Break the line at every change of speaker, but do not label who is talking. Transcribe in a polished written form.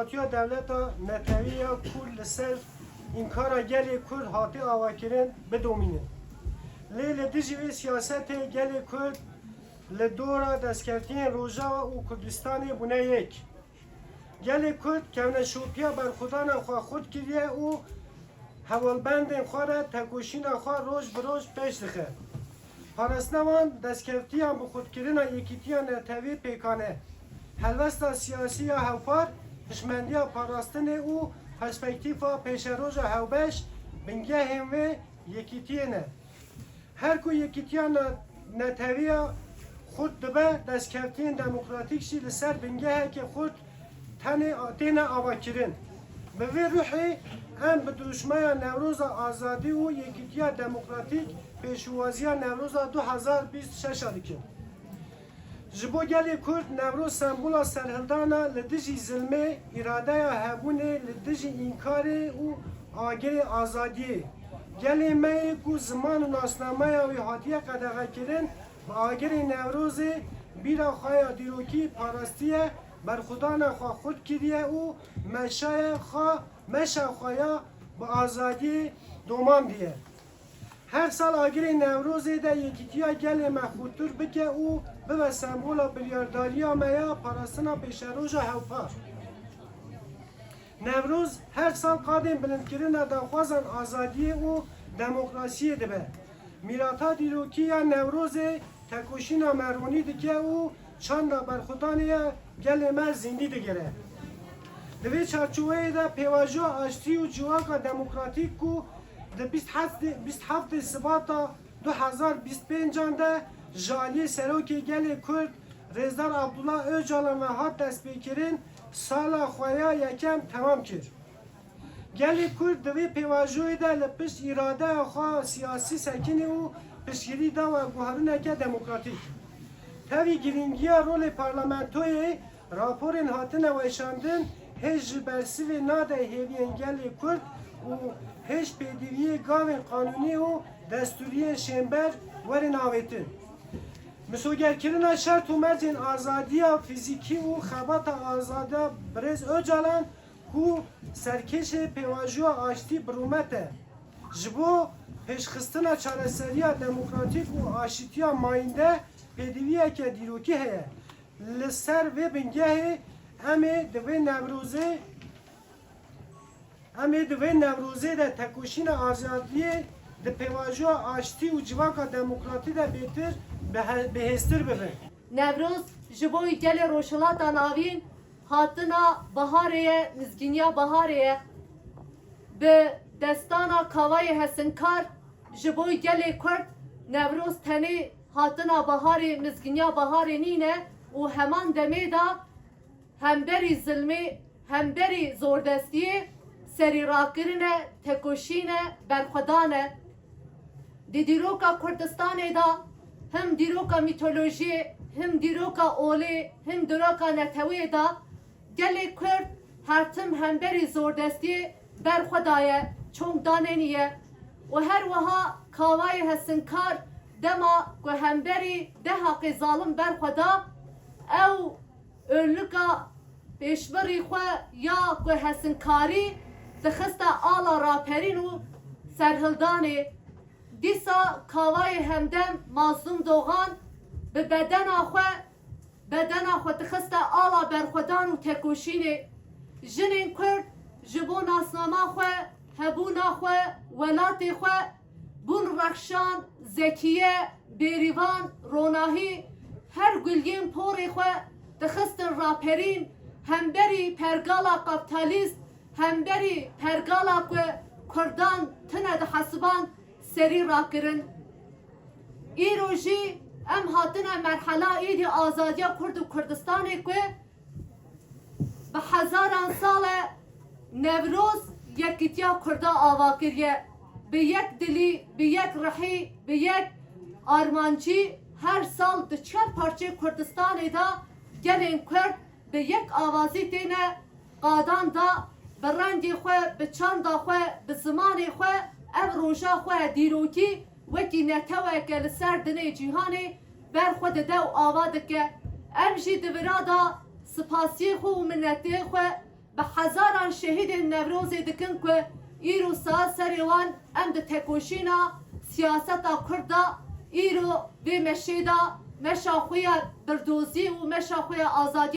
hatiya devleta neteviya kur li ser inkara gelê Kurd hatî avakirin bidomînin. Lê li dijî vê siyasetê gelê Kurd li dora destkeftiyên Rojava û Kurdistanê bûne yek. Gelê Kurd kevne şopiya berxwedana xwe xurt kiriye û hevalbendên xwe re tekoşîna xwe roj bi roj pêş dixe. Parasnevan destskeftiyan bi xurtkirina yekîtiya netewî pêkane. Helvesta siyasî ya hevpar, hişmendiya parastinê û perspektîfa pêşeroja hewbeş bingehên vê yekîtiyê ne. Her ku yekîtiya neteviya xurt dibe, destkeftiyên demokratîk jî li ser bingehekê xurt têne avakirin. Bi vê ruhê em bi duruşmaya Newroza Azadî û Yekîtiya Demokratîk pêşwaziya Newroza 2026 dikin. Ji bo gelê Kurd, Newroz sembola serhildana li dijî zilmê, îradeya hebûnê, li dijî înkarê û agirê azadiyê. Gelê me yê ku ziman û nasnameya wî hatiye qedexekirin, bi agirê Newrozê bîra xwe ya dîrokî parastiye berxwedana xwe xurt kiriye û meşa xwe ya bi azadiyê domandiye. Her sal agirê Newrozê de yekîtiya gelê me xurttir bike û bibe sembola biryardariya me ya parastina pêşeroja hewpar. Newroz her sal qadên bilindkirina daxwazan azadiyê û demokrasiyê dibe. Mîrata dîrokî ya Newrozê tekoşîna merhûnî dike û çanda berxwedanê gelê me zîndî digire. Di vê çarçoveyê de pêvajoya aştî û civaka demokratîk ku di 27 Sibata 2025 de ji aliyê Serokê gelê Kurd Rêzdar Abdullah Öcalan ve hat destpêkirin sala xwe ya yekem temam kir. Gelê Kurd di vê pêvajoyê de li pişt îradeya xwe siyasî sekinî û piştgirî da ve guherîneke demokratîk. Tevî girîngiya rolê parlamentoyê raporên hatine weşandin hêj ji bersivê nade hêviyên gelê Kurd û hêj pêdiviyê gavên qanûnî û destûriyên şêmber werin avêtin. Misogerkirina şert û mercên azadiya fîzîkî û xebata azada Birêz Öcalan ku serkêşê pêvajoya aştî birûmet e. Ji bo pêşxistina çareseriya demokratîk û aşîtiya mayînde pêdiviyeke dîrokî heye. Li ser vê bingehê em ê di vê Newrozê de tekoşîna azadiyê di pêvajoya aştî û civaka demokratî de bêtir bihêztir bibe.
Newroz ji bo gelê Rojhilata navîn hatina biharê ye, nizgîniya biharê ye. Bi destana kavayê hesinkar ji bo gelê Kurd Newroz tenê hatina biharê, nizgîniya biharê nîne û heman demê da hemberî zilmê, hemberî zordestiyê serî rakirine, tekoşîne, berxwedane. Di dîroka Kurdistanê da hem dîroka mîtolojiyê, hem dîroka olê, hem dîroka netewiyê da gelê Kurd her tim hemberî zordestiyê berxwedaye, çongdanêniye û her wiha kavayê hesinkar dema ku hemberî dehaqê zalim berxweda ew önlüka pêşberî xwe ya ku hesinkarî dixiste ala raperîn û serhildanê. Dîsa kavayê hemdem mazlûm doğan bi bedena xwe dixiste ala berxwedan û tekoşînê. Jinên Kurd ji bo nasnama xwe, hebûna xwe, welatê xwe bûn rexşan, zekiye, bêrîvan, ronahî her guliyên porê xwe dixistin raperîn hemberî pergala kapitalîst, hemberî pergala ku Kurdan tune dihesiban serî rakirin. Îro jî em hatine merhela êdî azadiya Kurd û Kurdistanê ku bi hezaran sale Newroz yekîtiya Kurda ava kiriye. Bi yek dilî, bi yek rihî, bi yek armancî her sal di çar parçê Kurdistanê da gelên Kurd bi yek avazî têne qadan da bi rengê xwe, bi çanda xwe, bi zimanê xwe ev roja xwe dîrokî wekî neteweke li ser dinê cîhanê berxwe dide û ava dike. Em jî di vira da spasiyê xwe û minnetê xwe به هزاران شهید نوروز دکن که ایرو سا سریوان ام ده تکوشینا سیاست کردا ایرو به مشیدا مشاخوی بردوزی و مشاخوی آزادی